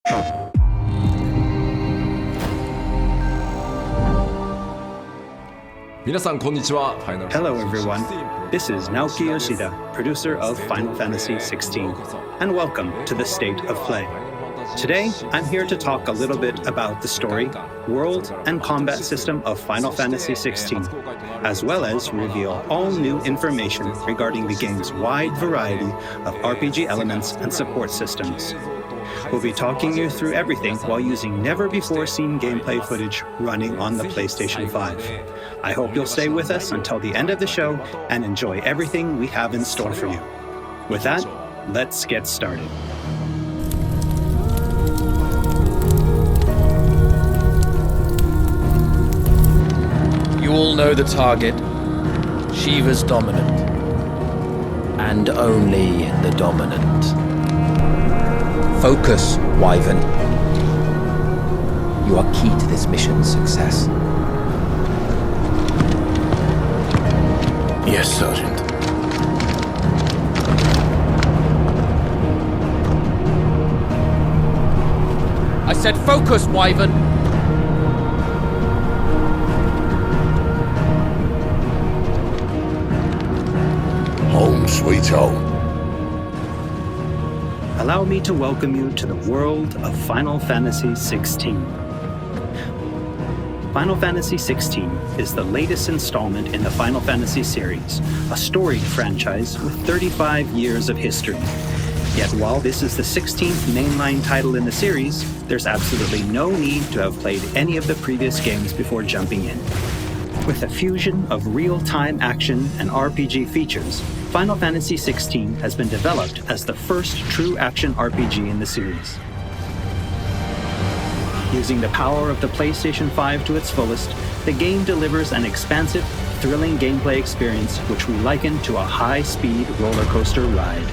Hello everyone, this is Naoki Yoshida, producer of Final Fantasy XVI, and welcome to the State of Play. Today, I'm here to talk a little bit about the story, world, and combat system of Final Fantasy XVI, as well as reveal all new information regarding the game's wide variety of RPG elements and support systems. We'll be talking you through everything while using never-before-seen gameplay footage running on the PlayStation 5. I hope you'll stay with us until the end of the show and enjoy everything we have in store for you. With that, let's get started. You all know the target. Shiva's dominant. And only the dominant. Focus, Wyvern. You are key to this mission's success. Yes, Sergeant. I said focus, Wyvern! Home sweet home. Allow me to welcome you to the world of Final Fantasy XVI. Final Fantasy XVI is the latest installment in the Final Fantasy series, a storied franchise with 35 years of history. Yet while this is the 16th mainline title in the series, there's absolutely no need to have played any of the previous games before jumping in. With a fusion of real-time action and RPG features, Final Fantasy XVI has been developed as the first true action RPG in the series. Using the power of the PlayStation 5 to its fullest, the game delivers an expansive, thrilling gameplay experience which we liken to a high-speed roller coaster ride.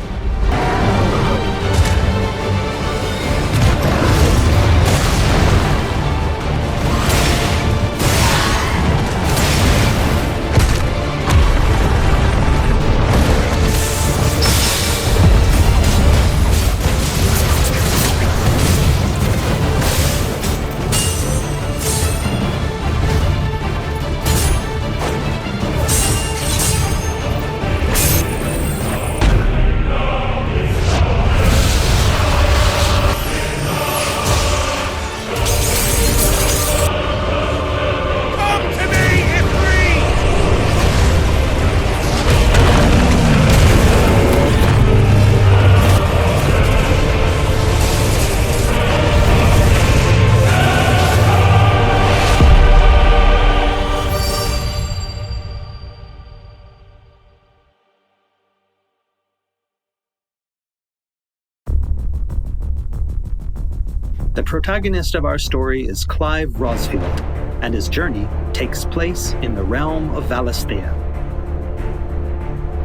The protagonist of our story is Clive Rosfield, and his journey takes place in the realm of Valisthea.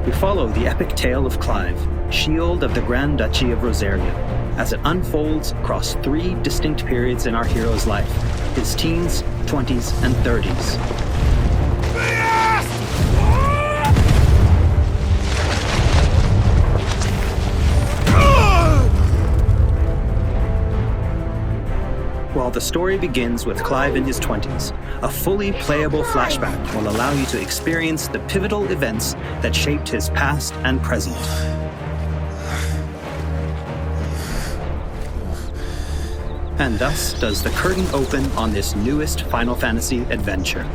We follow the epic tale of Clive, Shield of the Grand Duchy of Rosaria, as it unfolds across 3 distinct periods in our hero's life: his teens, 20s, and 30s. While the story begins with Clive in his 20s, a fully playable flashback will allow you to experience the pivotal events that shaped his past and present. And thus does the curtain open on this newest Final Fantasy adventure.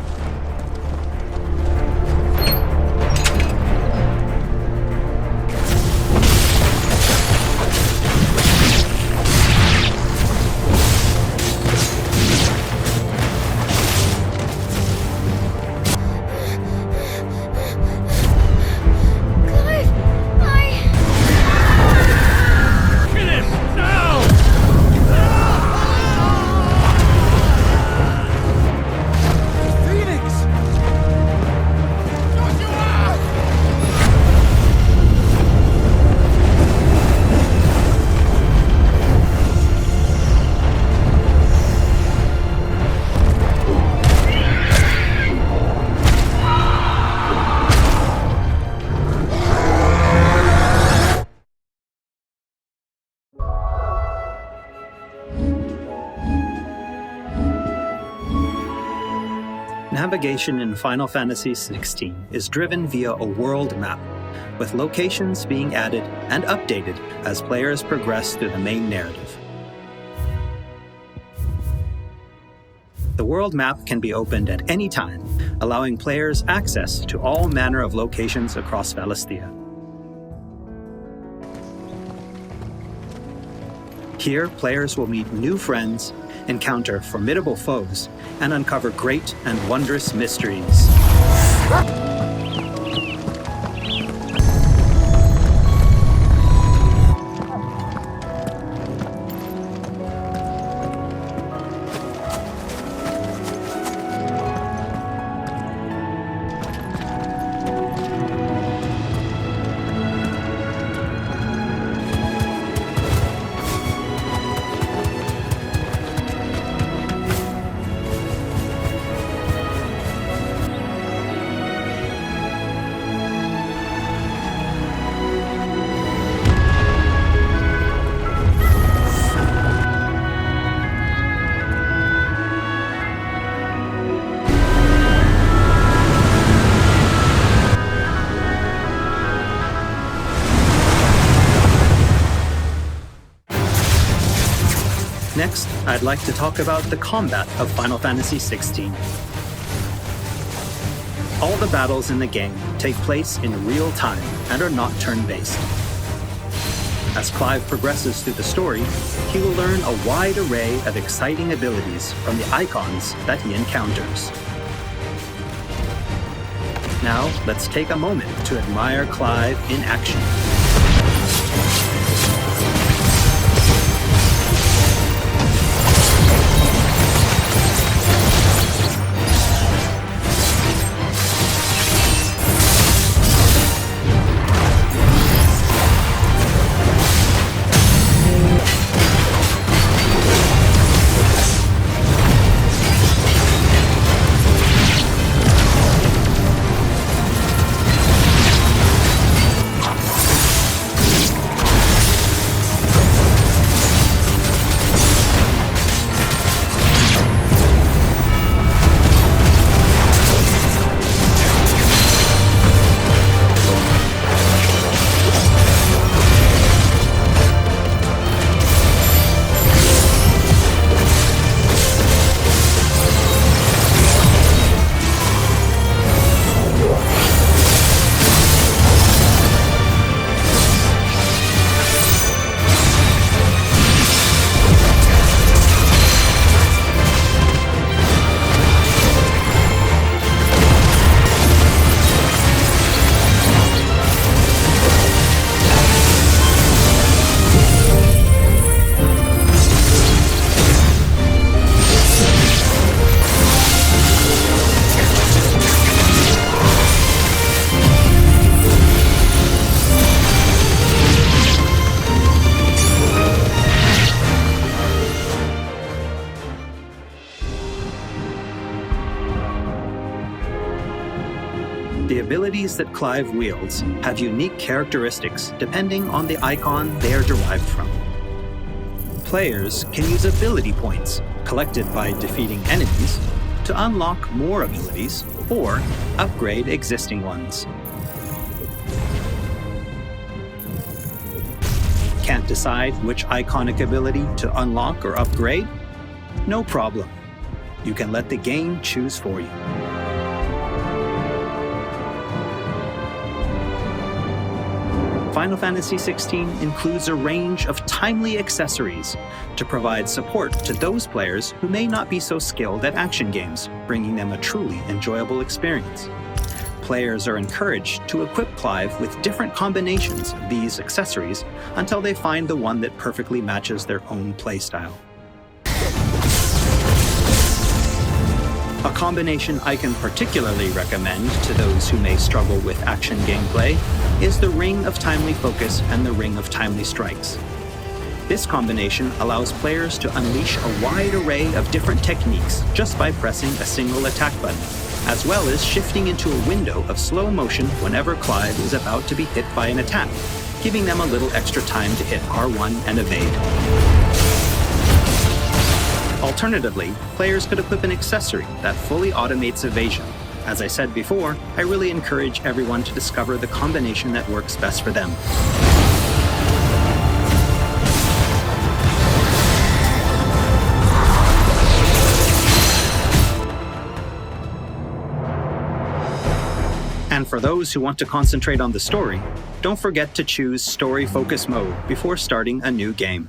Phoenix! Navigation in Final Fantasy XVI is driven via a world map, with locations being added and updated as players progress through the main narrative. The world map can be opened at any time, allowing players access to all manner of locations across Valisthea. Here, players will meet new friends, encounter formidable foes, and uncover great and wondrous mysteries. Next, I'd like to talk about the combat of Final Fantasy XVI. All the battles in the game take place in real time and are not turn-based. As Clive progresses through the story, he will learn a wide array of exciting abilities from the icons that he encounters. Now, let's take a moment to admire Clive in action. The abilities that Clive wields have unique characteristics depending on the icon they are derived from. Players can use ability points, collected by defeating enemies, to unlock more abilities or upgrade existing ones. Can't decide which iconic ability to unlock or upgrade? No problem. You can let the game choose for you. Final Fantasy XVI includes a range of timely accessories to provide support to those players who may not be so skilled at action games, bringing them a truly enjoyable experience. Players are encouraged to equip Clive with different combinations of these accessories until they find the one that perfectly matches their own playstyle. A combination I can particularly recommend to those who may struggle with action gameplay is the Ring of Timely Focus and the Ring of Timely Strikes. This combination allows players to unleash a wide array of different techniques just by pressing a single attack button, as well as shifting into a window of slow motion whenever Clive is about to be hit by an attack, giving them a little extra time to hit R1 and evade. Alternatively, players could equip an accessory that fully automates evasion. As I said before, I really encourage everyone to discover the combination that works best for them. And for those who want to concentrate on the story, don't forget to choose Story Focus Mode before starting a new game.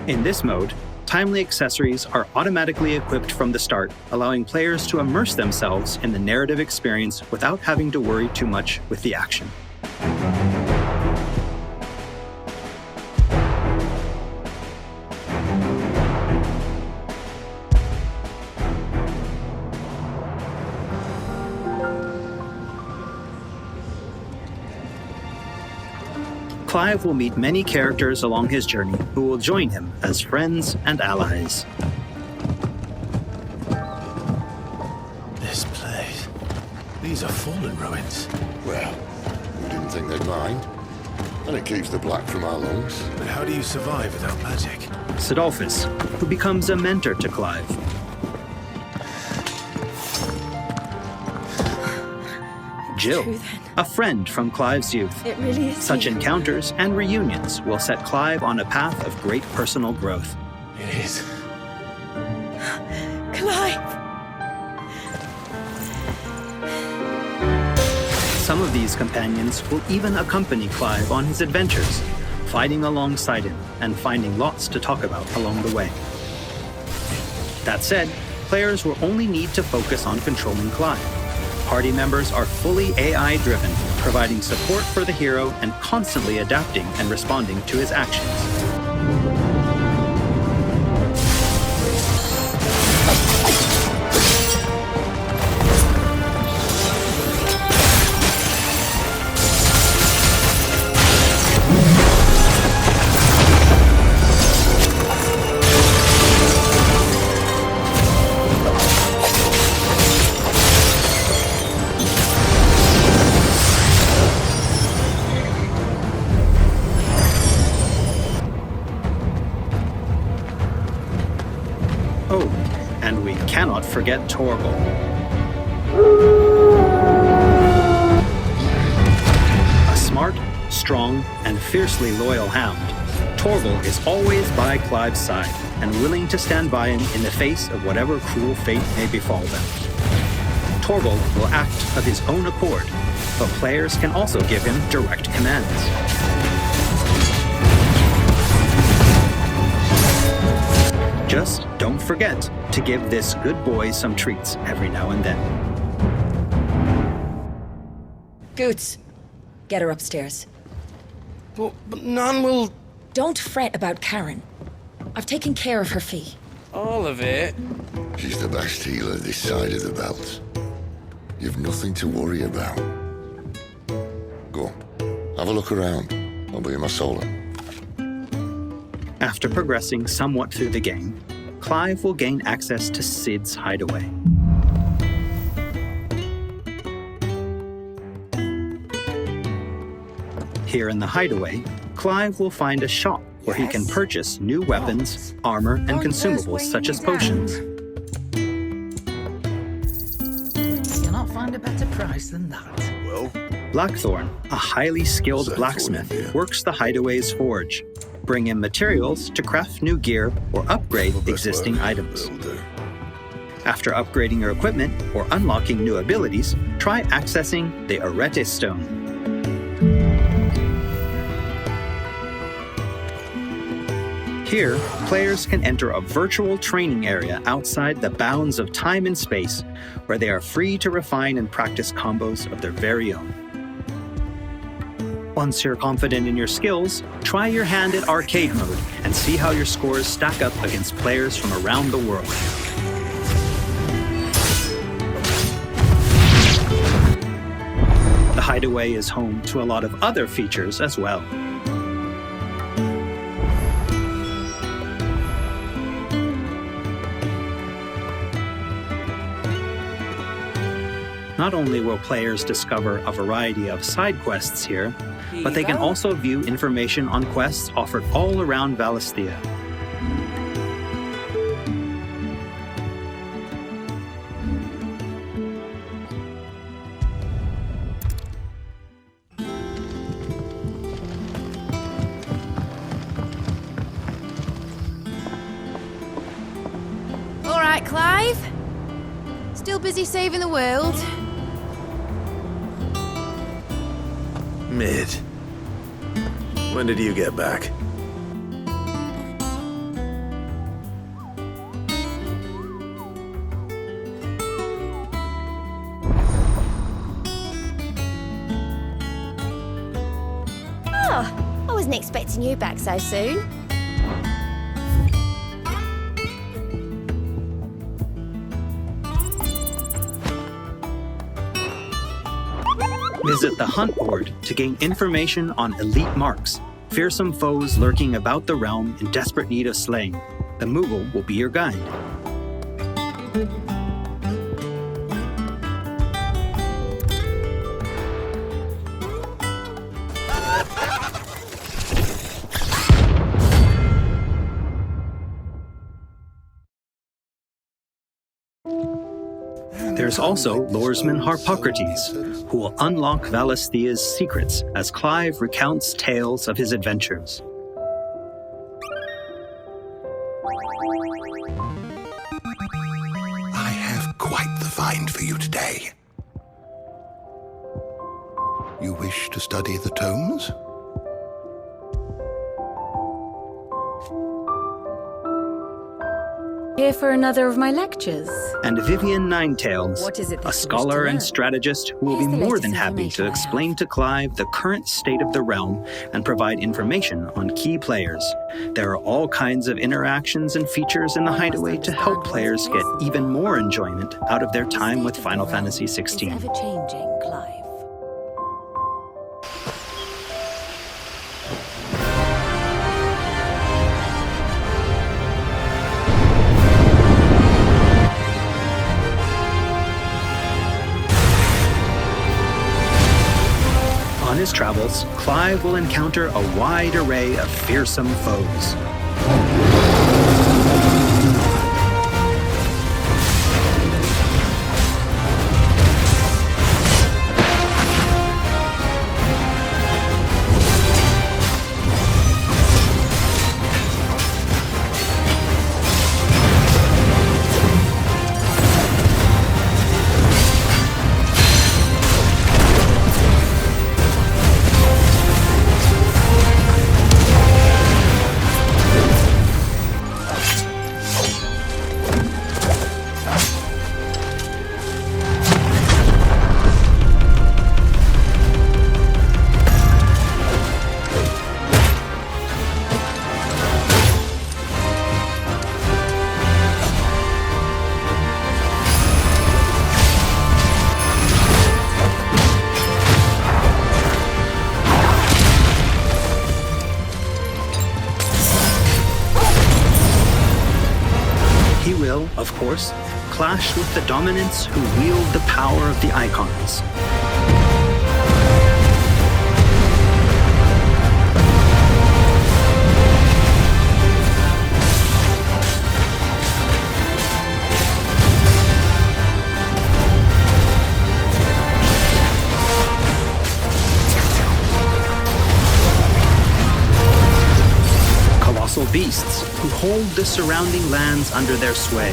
In this mode, timely accessories are automatically equipped from the start, allowing players to immerse themselves in the narrative experience without having to worry too much with the action. Clive will meet many characters along his journey who will join him as friends and allies. This place. These are fallen ruins. Well, we didn't think they'd mind. And it keeps the black from our lungs. But how do you survive without magic? Sidolphus, who becomes a mentor to Clive. Jill, True, then. a friend from Clive's youth. It really is. Such you. encounters and reunions will set Clive on a path of great personal growth. It is. Clive! Some of these companions will even accompany Clive on his adventures, fighting alongside him and finding lots to talk about along the way. That said, players will only need to focus on controlling Clive. Party members are fully AI-driven, providing support for the hero and constantly adapting and responding to his actions. Oh, and we cannot forget Torgal. A smart, strong, and fiercely loyal hound, Torgal is always by Clive's side and willing to stand by him in the face of whatever cruel fate may befall them. Torgal will act of his own accord, but players can also give him direct commands. Just don't forget to give this good boy some treats every now and then. Goots, get her upstairs. But none will... Don't fret about Karen. I've taken care of her fee. All of it? She's the best healer this side of the belt. You've nothing to worry about. Go on, have a look around. I'll be in my solo. After progressing somewhat through the game, Clive will gain access to Sid's hideaway. Here in the hideaway, Clive will find a shop where he can purchase new weapons, armor, and consumables such as potions. You'll not find a better price than that. Well, Blackthorn, a highly skilled Set blacksmith, for it, yeah. works the hideaway's forge, bring in materials to craft new gear or upgrade existing items. That'll do. After upgrading your equipment or unlocking new abilities, try accessing the Arete Stone. Here, players can enter a virtual training area outside the bounds of time and space, where they are free to refine and practice combos of their very own. Once you're confident in your skills, try your hand at arcade mode and see how your scores stack up against players from around the world. The hideaway is home to a lot of other features as well. Not only will players discover a variety of side quests here, but they can also view information on quests offered all around Valisthea. All right, Clive. Still busy saving the world? Mid. When did you get back? Oh, I wasn't expecting you back so soon. Visit the Hunt Board to gain information on elite marks, fearsome foes lurking about the realm in desperate need of slaying. The Moogle will be your guide. There's also Lordesman Harpocrates, who will unlock Valisthea's secrets as Clive recounts tales of his adventures. I have quite the find for you today. You wish to study the tomes? Here for another of my lectures. And Vivian Ninetails, What is it that a you wish scholar to and learn? strategist who will Here's be the more latest than happy to information I explain have. to Clive the current state of the realm and provide information on key players. There are all kinds of interactions and features in the Hideaway to help players get even more enjoyment out of their time with Final Fantasy Is XVI. ever changing, Clive. On his travels, Clive will encounter a wide array of fearsome foes. He will, of course, clash with the dominants who wield the power of the icons. Colossal beasts who hold the surrounding lands under their sway.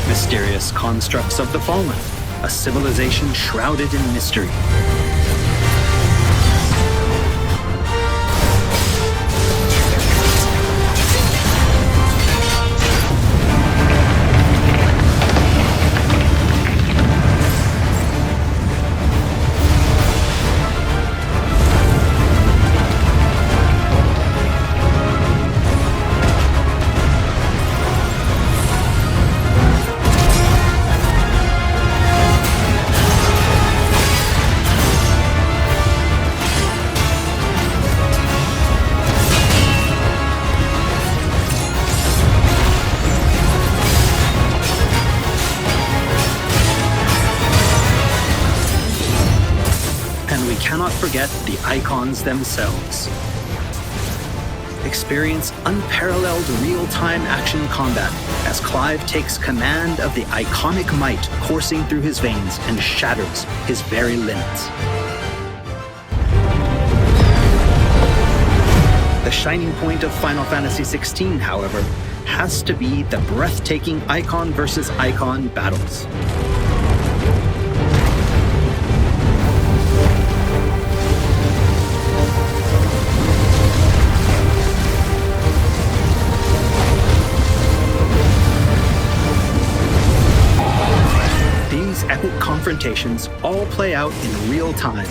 Mysterious constructs of the fallen, a civilization shrouded in mystery. And we cannot forget the icons themselves. Experience unparalleled real-time action combat as Clive takes command of the iconic might coursing through his veins and shatters his very limits. The shining point of Final Fantasy XVI, however, has to be the breathtaking icon versus icon battles. These epic confrontations all play out in real time,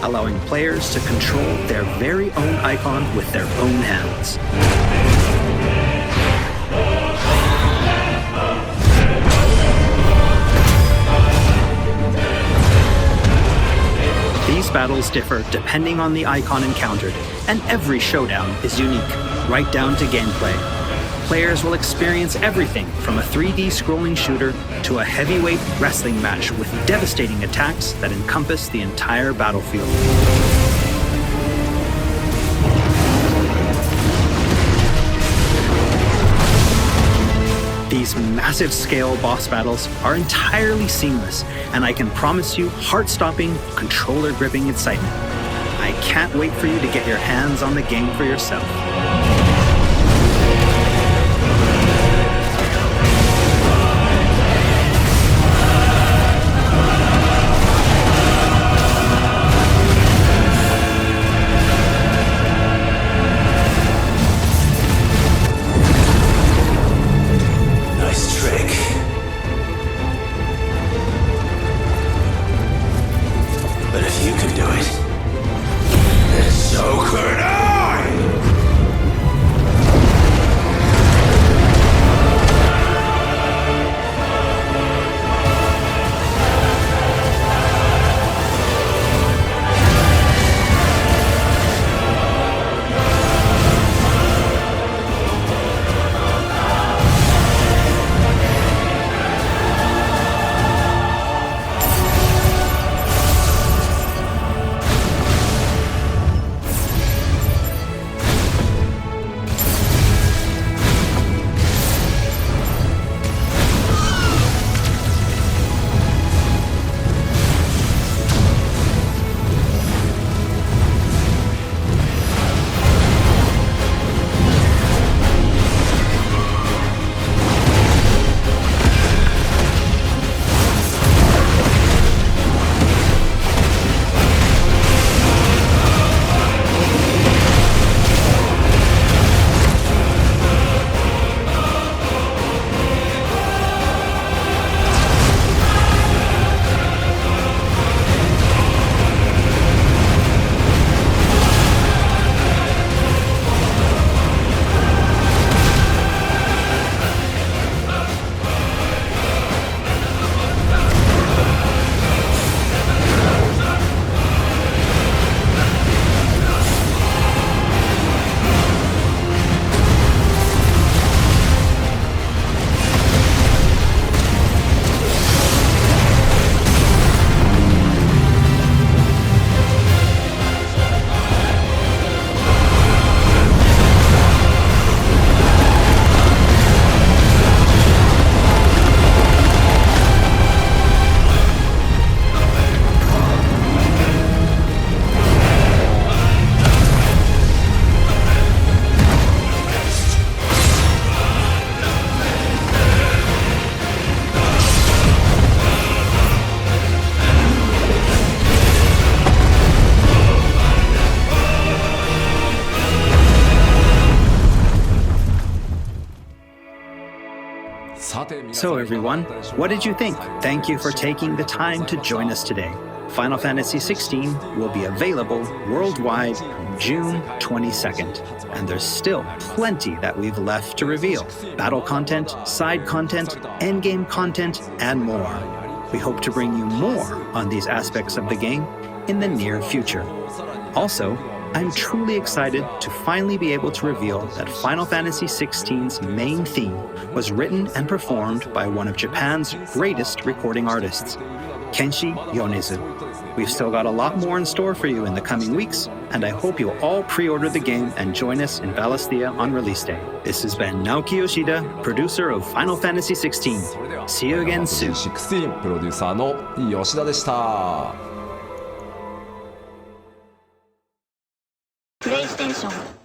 allowing players to control their very own icon with their own hands. These battles differ depending on the icon encountered, and every showdown is unique, right down to gameplay. Players will experience everything from a 3D scrolling shooter to a heavyweight wrestling match with devastating attacks that encompass the entire battlefield. These massive scale boss battles are entirely seamless, and I can promise you heart-stopping, controller-gripping excitement. I can't wait for you to get your hands on the game for yourself. So everyone, what did you think? Thank you for taking the time to join us today. Final Fantasy XVI will be available worldwide June 22nd, and there's still plenty that we've left to reveal. Battle content, side content, endgame content, and more. We hope to bring you more on these aspects of the game in the near future. Also, I'm truly excited to finally be able to reveal that Final Fantasy XVI's main theme was written and performed by one of Japan's greatest recording artists. Kenshi Yonezu. We've still got a lot more in store for you in the coming weeks, and I hope you'll all pre-order the game and join us in Valisthea on release day. This has been Naoki Yoshida, producer of Final Fantasy XVI. See you again soon. 16プロデューサーの吉田でした。プレイステーション